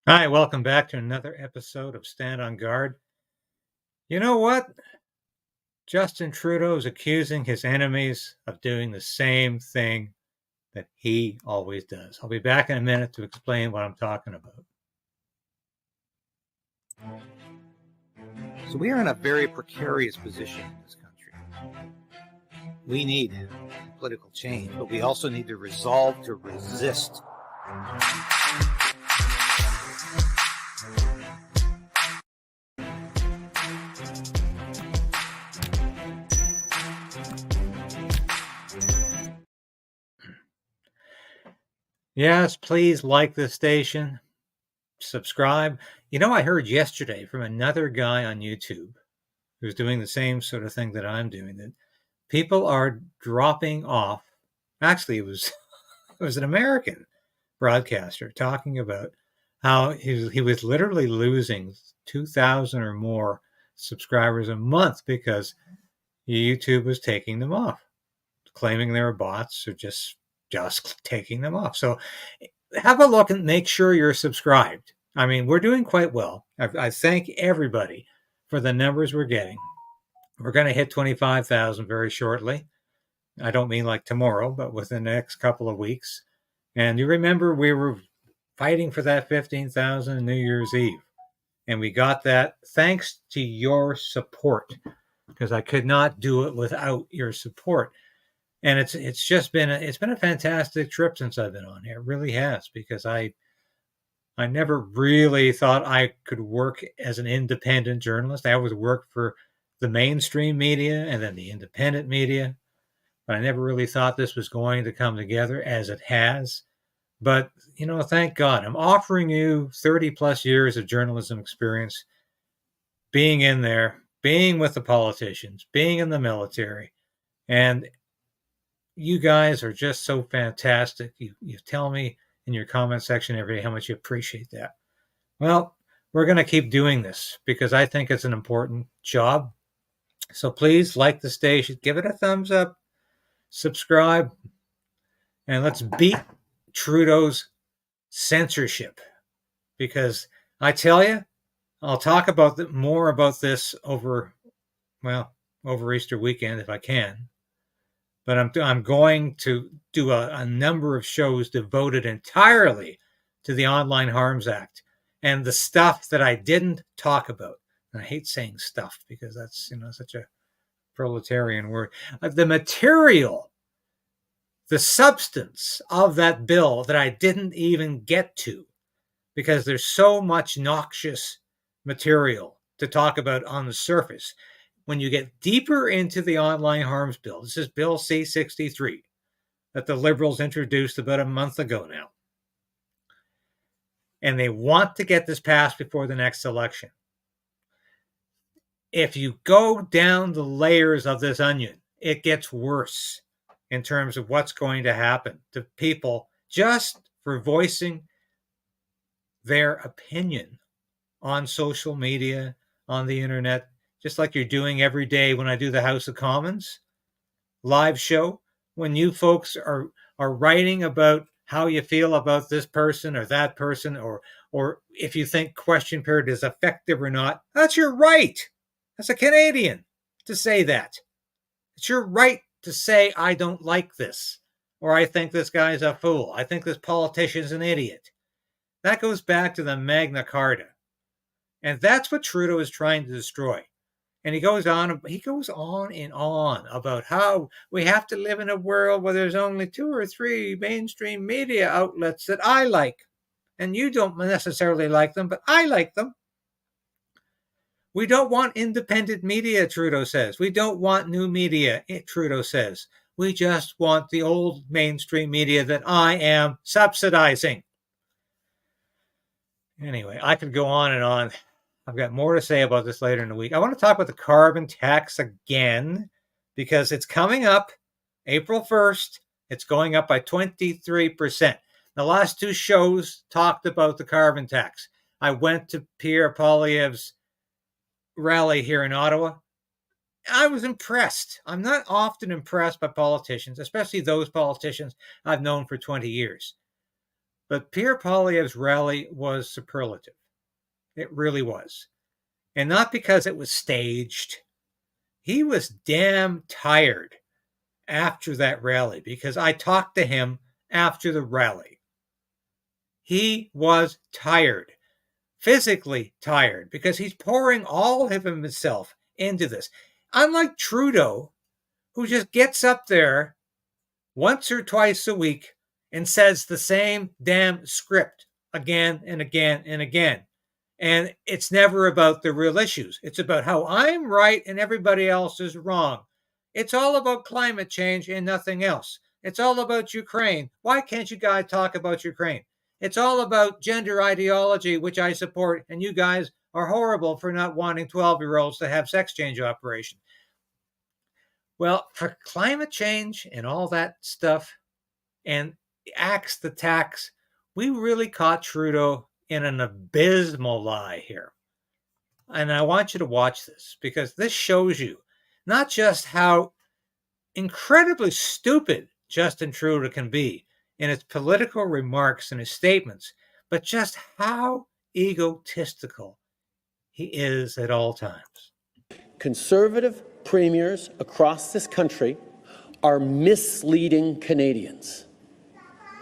Hi, welcome back to another episode of Stand on Guard. You know what? Justin Trudeau is accusing his enemies of doing the same thing that he always does. I'll be back in a minute to explain what I'm talking about. So we are in a very precarious position in this country. We need political change, but we also need the resolve to resist. Yes, please like this station, subscribe. You know, I heard yesterday from another guy on YouTube who's doing the same sort of thing that I'm doing, that people are dropping off. Actually, it was an American broadcaster talking about how he was literally losing 2,000 or more subscribers a month because YouTube was taking them off, claiming they were bots or just taking them off. So have a look and make sure you're subscribed. I mean, we're doing quite well. I thank everybody for the numbers we're getting. We're going to hit 25,000 very shortly. I don't mean like tomorrow, but within the next couple of weeks. And you remember we were fighting for that 15,000 New Year's Eve. And we got that thanks to your support, because I could not do it without your support. And it's just been a fantastic trip since I've been on here. It really has, because I never really thought I could work as an independent journalist. I always worked for the mainstream media and then the independent media, but I never really thought this was going to come together as it has. But, thank God, I'm offering you 30 plus years of journalism experience, being in there, being with the politicians, being in the military. And you guys are just so fantastic. You tell me in your comment section every day how much you appreciate that. Well, we're going to keep doing this because I think it's an important job. So please like the station, give it a thumbs up, subscribe, and let's beat Trudeau's censorship. Because I tell you, I'll talk about more about this over Easter weekend if I can. But I'm going to do a number of shows devoted entirely to the Online Harms Act and the stuff that I didn't talk about. And I hate saying stuff because that's such a proletarian word. The material, the substance of that bill that I didn't even get to, because there's so much noxious material to talk about on the surface. When you get deeper into the online harms bill, this is Bill C-63 that the Liberals introduced about a month ago now. And they want to get this passed before the next election. If you go down the layers of this onion, it gets worse in terms of what's going to happen to people just for voicing their opinion on social media, on the internet, just like you're doing every day when I do the House of Commons live show, when you folks are writing about how you feel about this person or that person, or if you think question period is effective or not. That's your right. As a Canadian to say that. It's your right to say, I don't like this, or I think this guy's a fool. I think this politician's an idiot. That goes back to the Magna Carta. And that's what Trudeau is trying to destroy. And he goes on and on about how we have to live in a world where there's only 2 or 3 mainstream media outlets that I like. And you don't necessarily like them, but I like them. We don't want independent media, Trudeau says. We don't want new media, Trudeau says. We just want the old mainstream media that I am subsidizing. Anyway, I could go on and on. I've got more to say about this later in the week. I want to talk about the carbon tax again because it's coming up April 1st. It's going up by 23%. The last 2 shows talked about the carbon tax. I went to Pierre Poilievre's rally here in Ottawa. I was impressed. I'm not often impressed by politicians, especially those politicians I've known for 20 years. But Pierre Poilievre's rally was superlative. It really was. And not because it was staged. He was damn tired after that rally because I talked to him after the rally. He was tired, physically tired, because he's pouring all of himself into this. Unlike Trudeau, who just gets up there once or twice a week and says the same damn script again and again and again. And it's never about the real issues. It's about how I'm right and everybody else is wrong. It's all about climate change and nothing else. It's all about Ukraine. Why can't you guys talk about Ukraine? It's all about gender ideology, which I support, and you guys are horrible for not wanting 12-year-olds to have sex change operations. Well, for climate change and all that stuff and the tax, we really caught Trudeau in an abysmal lie here. And I want you to watch this because this shows you not just how incredibly stupid Justin Trudeau can be in his political remarks and his statements, but just how egotistical he is at all times. Conservative premiers across this country are misleading Canadians,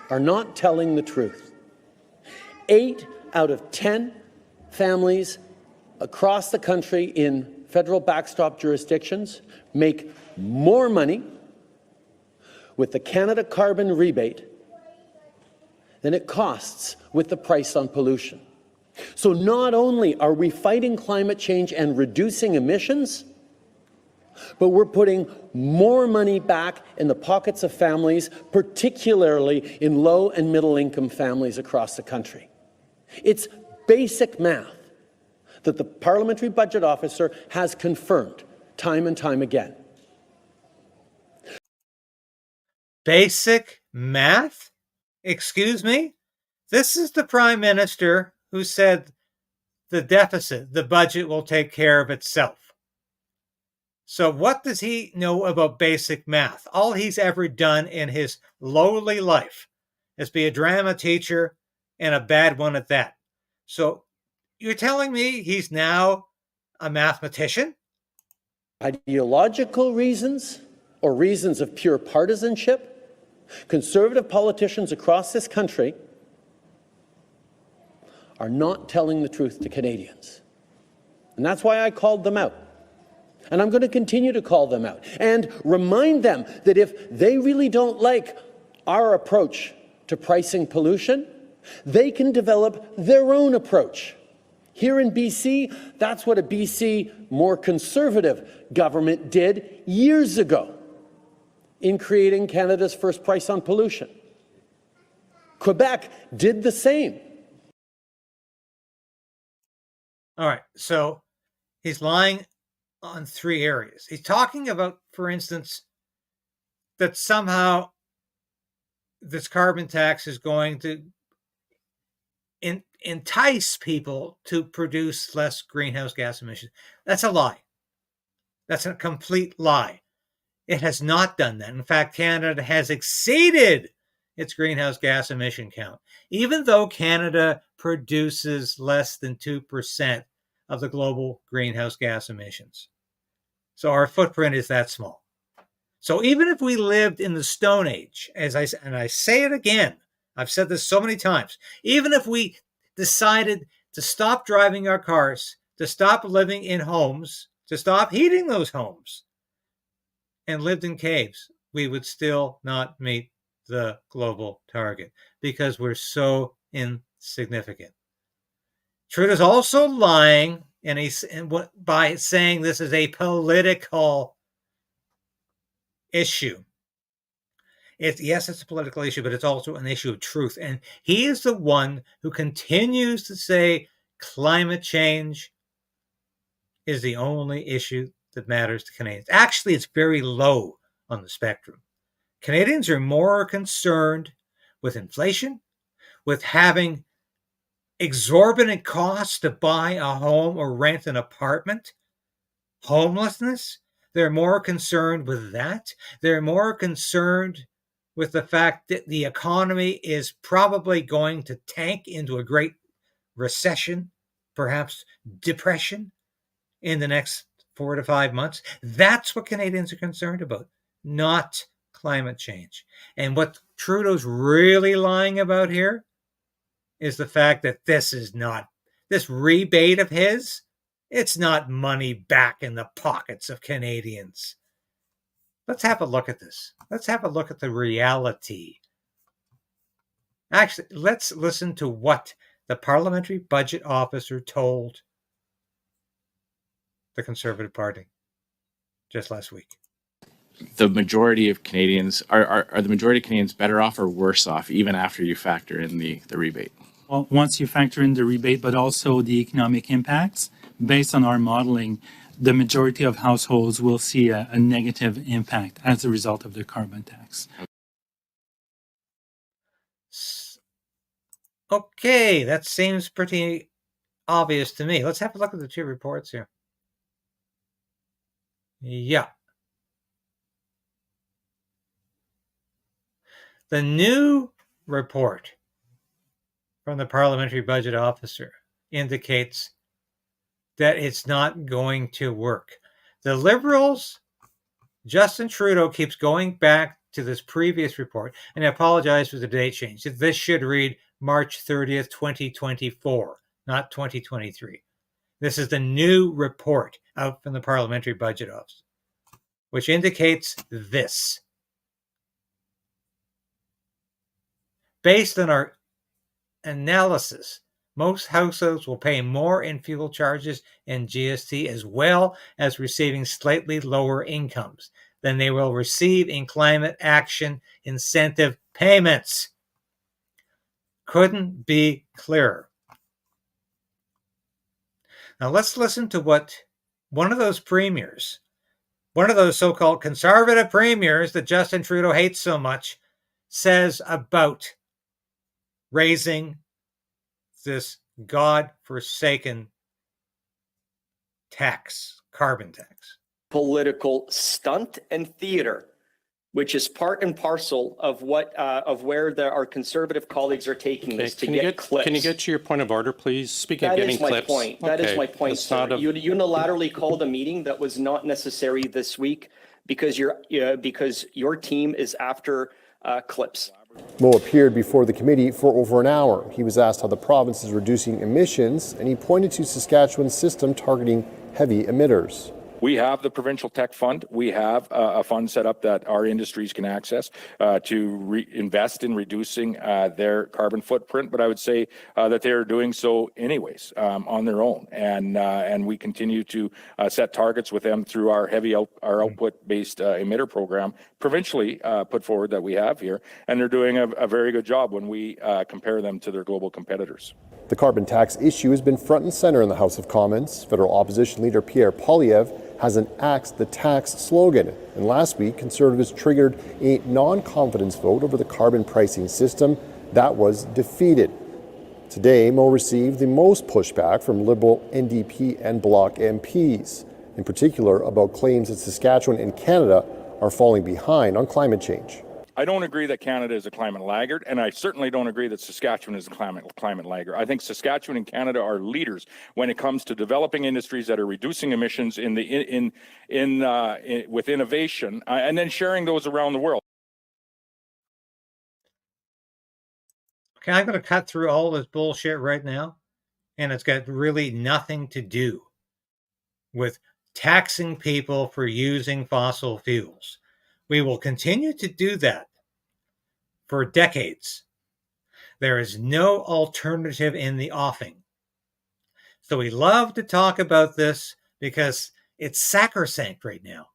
are not telling the truth. 8 out of 10 families across the country in federal backstop jurisdictions make more money with the Canada carbon rebate than it costs with the price on pollution. So not only are we fighting climate change and reducing emissions, but we're putting more money back in the pockets of families, particularly in low and middle income families across the country. It's basic math that the Parliamentary Budget Officer has confirmed time and time again. Basic math? Excuse me? This is the Prime Minister who said the deficit, the budget will take care of itself. So what does he know about basic math? All he's ever done in his lowly life is be a drama teacher and a bad one at that. So you're telling me he's now a mathematician? Ideological reasons or reasons of pure partisanship, Conservative politicians across this country are not telling the truth to Canadians. And that's why I called them out. And I'm going to continue to call them out and remind them that if they really don't like our approach to pricing pollution, they can develop their own approach. Here in BC, that's what a BC more conservative government did years ago in creating Canada's first price on pollution. Quebec did the same. All right, so he's lying on 3 areas. He's talking about, for instance, that somehow this carbon tax is going to entice people to produce less greenhouse gas emissions. That's a lie. That's a complete lie. It has not done that. In fact, Canada has exceeded its greenhouse gas emission count, even though Canada produces less than 2% of the global greenhouse gas emissions. So our footprint is that small. So even if we lived in the Stone Age, and I say it again, I've said this so many times, even if we decided to stop driving our cars, to stop living in homes, to stop heating those homes, and lived in caves, we would still not meet the global target because we're so insignificant. Trudeau's also lying by saying this is a political issue. Yes, it's a political issue, but it's also an issue of truth. And he is the one who continues to say climate change is the only issue that matters to Canadians. Actually, it's very low on the spectrum. Canadians are more concerned with inflation, with having exorbitant costs to buy a home or rent an apartment, homelessness. They're more concerned with that. They're more concerned with the fact that the economy is probably going to tank into a great recession, perhaps depression, in the next 4 to 5 months. That's what Canadians are concerned about, not climate change. And what Trudeau's really lying about here is the fact that this rebate of his, it's not money back in the pockets of Canadians. Let's have a look at this. Let's have a look at the reality. Actually, let's listen to what the parliamentary budget officer told the Conservative Party just last week. The majority of Canadians are the majority of Canadians better off or worse off even after you factor in the rebate? Well, once you factor in the rebate, but also the economic impacts, based on our modeling, the majority of households will see a negative impact as a result of the carbon tax. Okay, that seems pretty obvious to me. Let's have a look at the two reports here. Yeah. The new report from the parliamentary budget officer indicates that it's not going to work. The Liberals, Justin Trudeau, keeps going back to this previous report, and I apologize for the date change. This should read March 30th, 2024, not 2023. This is the new report out from the Parliamentary Budget Office, which indicates this. Based on our analysis, most households will pay more in fuel charges and GST, as well as receiving slightly lower incomes than they will receive in climate action incentive payments. Couldn't be clearer. Now let's listen to what one of those premiers, one of those so-called conservative premiers that Justin Trudeau hates so much, says about raising this God-forsaken tax, carbon tax. Political stunt and theater, which is part and parcel of what of where our conservative colleagues are taking this to get clips. Can you get to your point of order, please? Speaking of getting clips. That is my point, sir. You unilaterally called a meeting that was not necessary this week because your team is after clips. Moe appeared before the committee for over an hour. He was asked how the province is reducing emissions, and he pointed to Saskatchewan's system targeting heavy emitters. We have the Provincial Tech Fund. We have a fund set up that our industries can access to invest in reducing their carbon footprint. But I would say that they are doing so anyways on their own. And we continue to set targets with them through our our output-based emitter program, provincially put forward that we have here. And they're doing a very good job when we compare them to their global competitors. The carbon tax issue has been front and center in the House of Commons. Federal opposition leader Pierre Poilievre has an Axe the Tax slogan. And last week, Conservatives triggered a non-confidence vote over the carbon pricing system that was defeated. Today, Moe received the most pushback from Liberal, NDP and Bloc MPs, in particular about claims that Saskatchewan and Canada are falling behind on climate change. I don't agree that Canada is a climate laggard, and I certainly don't agree that Saskatchewan is a climate laggard. I think Saskatchewan and Canada are leaders when it comes to developing industries that are reducing emissions with innovation and then sharing those around the world. Okay, I'm going to cut through all this bullshit right now, and it's got really nothing to do with taxing people for using fossil fuels. We will continue to do that for decades. There is no alternative in the offing. So we love to talk about this because it's sacrosanct right now.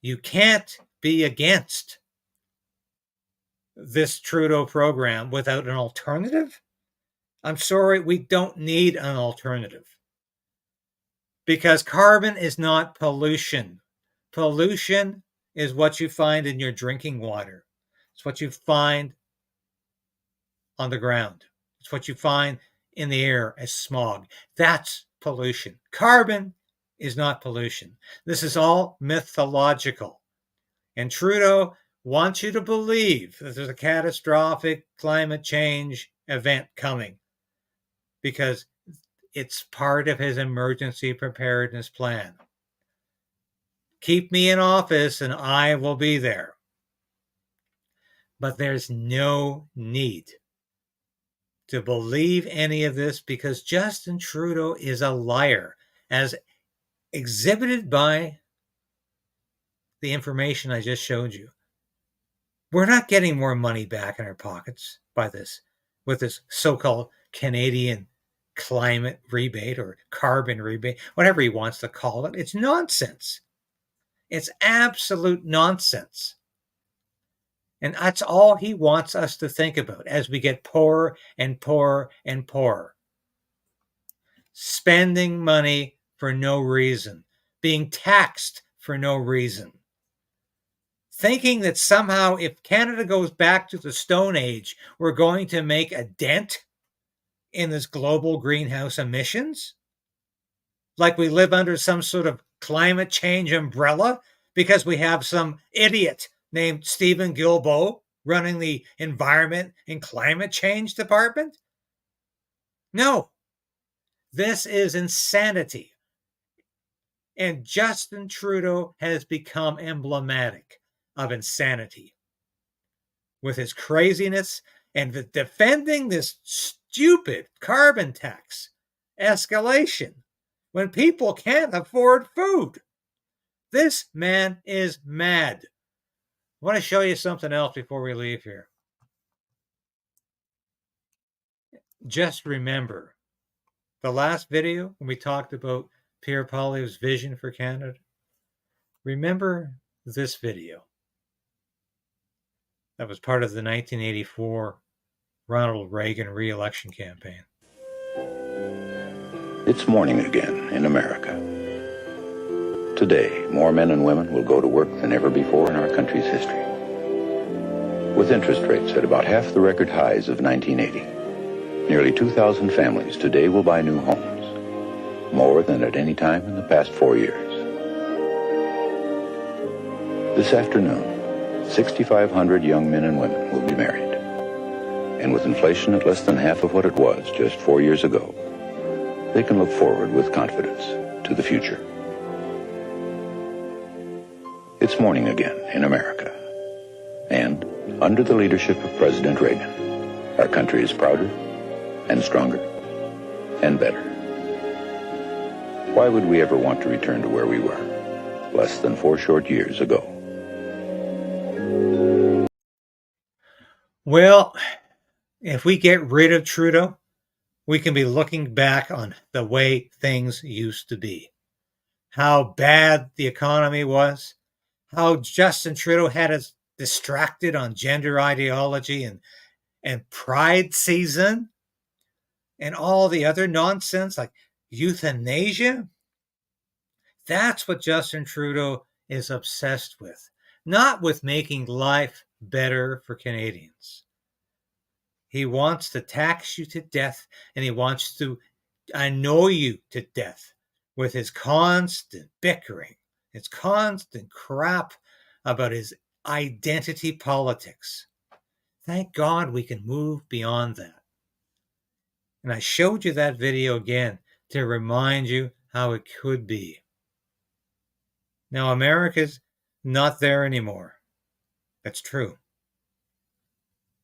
You can't be against this Trudeau program without an alternative. I'm sorry, we don't need an alternative. Because carbon is not pollution. Pollution is what you find in your drinking water. It's what you find on the ground. It's what you find in the air as smog. That's pollution. Carbon is not pollution. This is all mythological. And Trudeau wants you to believe that there's a catastrophic climate change event coming because it's part of his emergency preparedness plan. Keep me in office and I will be there. But there's no need to believe any of this because Justin Trudeau is a liar, as exhibited by the information I just showed you. We're not getting more money back in our pockets by this, with this so-called Canadian climate rebate or carbon rebate, whatever he wants to call it. It's nonsense. It's absolute nonsense. And that's all he wants us to think about as we get poorer and poorer and poorer. Spending money for no reason. Being taxed for no reason. Thinking that somehow if Canada goes back to the Stone Age, we're going to make a dent in this global greenhouse emissions? Like we live under some sort of climate change umbrella because we have some idiot named Stephen Guilbeault running the Environment and Climate Change Department? No. This is insanity. And Justin Trudeau has become emblematic of insanity with his craziness and defending this stupid carbon tax escalation when people can't afford food. This man is mad. I want to show you something else before we leave here. Just remember the last video when we talked about Pierre Poilievre's vision for Canada. Remember this video. That was part of the 1984 Ronald Reagan re-election campaign. It's morning again in America. Today, more men and women will go to work than ever before in our country's history. With interest rates at about half the record highs of 1980, nearly 2,000 families today will buy new homes, more than at any time in the past 4 years. This afternoon, 6,500 young men and women will be married. And with inflation at less than half of what it was just 4 years ago, they can look forward with confidence to the future. It's morning again in America. And under the leadership of President Reagan, our country is prouder and stronger and better. Why would we ever want to return to where we were less than 4 short years ago? Well, if we get rid of Trudeau, we can be looking back on the way things used to be. How bad the economy was, how Justin Trudeau had us distracted on gender ideology and pride season, and all the other nonsense like euthanasia. That's what Justin Trudeau is obsessed with, not with making life better for Canadians. He wants to tax you to death, and he wants to annoy you to death with his constant bickering, his constant crap about his identity politics. Thank God we can move beyond that. And I showed you that video again to remind you how it could be. Now, America's not there anymore. That's true.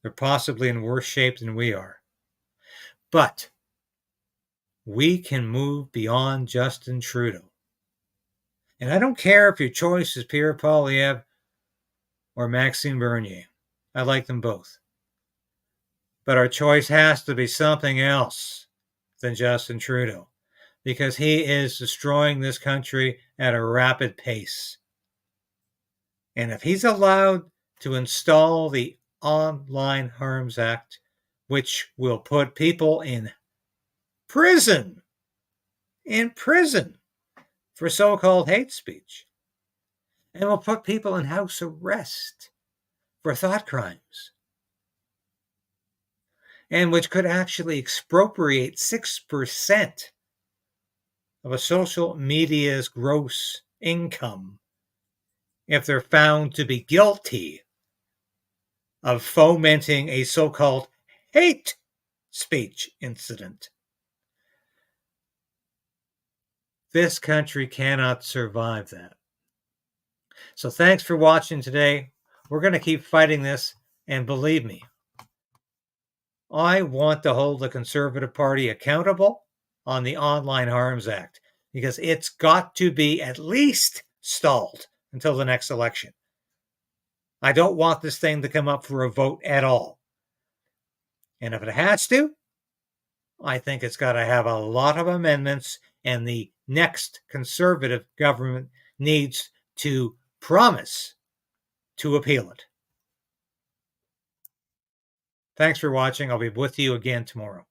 They're possibly in worse shape than we are. But we can move beyond Justin Trudeau. And I don't care if your choice is Pierre Poilievre or Maxime Bernier. I like them both. But our choice has to be something else than Justin Trudeau, because he is destroying this country at a rapid pace. And if he's allowed to install the Online Harms Act, which will put people in prison for so-called hate speech, and will put people in house arrest for thought crimes, and which could actually expropriate 6% of a social media's gross income if they're found to be guilty of fomenting a so-called hate speech incident. This country cannot survive that. So thanks for watching today. We're going to keep fighting this, and believe me, I want to hold the Conservative Party accountable on the Online Harms Act, because it's got to be at least stalled until the next election. I don't want this thing to come up for a vote at all. And if it has to, I think it's got to have a lot of amendments, and the next Conservative government needs to promise to appeal it. Thanks for watching. I'll be with you again tomorrow.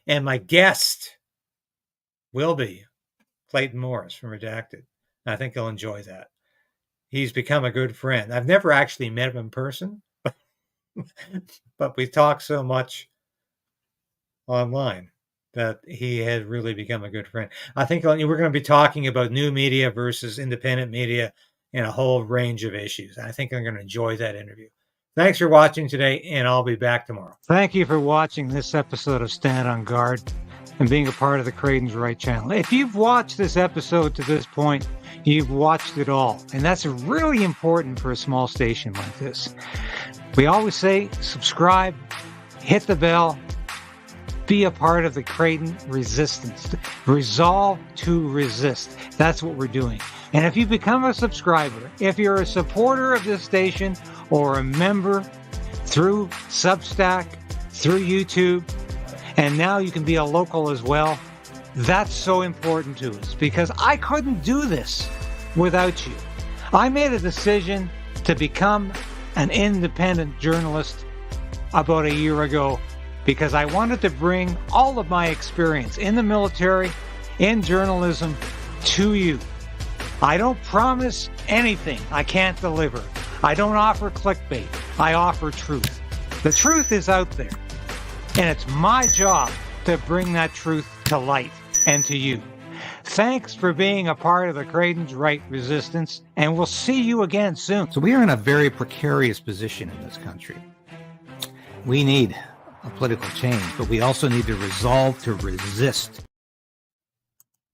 And my guest will be Clayton Morris from Redacted. I think you'll enjoy that. He's become a good friend. I've never actually met him in person, but we talk so much online that he has really become a good friend. I think we're going to be talking about new media versus independent media and a whole range of issues. I think I'm going to enjoy that interview. Thanks for watching today, and I'll be back tomorrow. Thank you for watching this episode of Stand on Guard and being a part of the Krayden'S Right channel. If you've watched this episode to this point, you've watched it all. And that's really important for a small station like this. We always say subscribe, hit the bell, be a part of the Krayden resistance. Resolve to resist. That's what we're doing. And if you become a subscriber, if you're a supporter of this station or a member through Substack, through YouTube, and now you can be a local as well, that's so important to us, because I couldn't do this without you. I made a decision to become an independent journalist about a year ago because I wanted to bring all of my experience in the military, in journalism, to you. I don't promise anything I can't deliver. I don't offer clickbait. I offer truth. The truth is out there, and it's my job to bring that truth to light and to you. Thanks for being a part of the Krayden'S Right resistance, and we'll see you again soon. So we are in a very precarious position in this country. We need a political change, but we also need to resolve to resist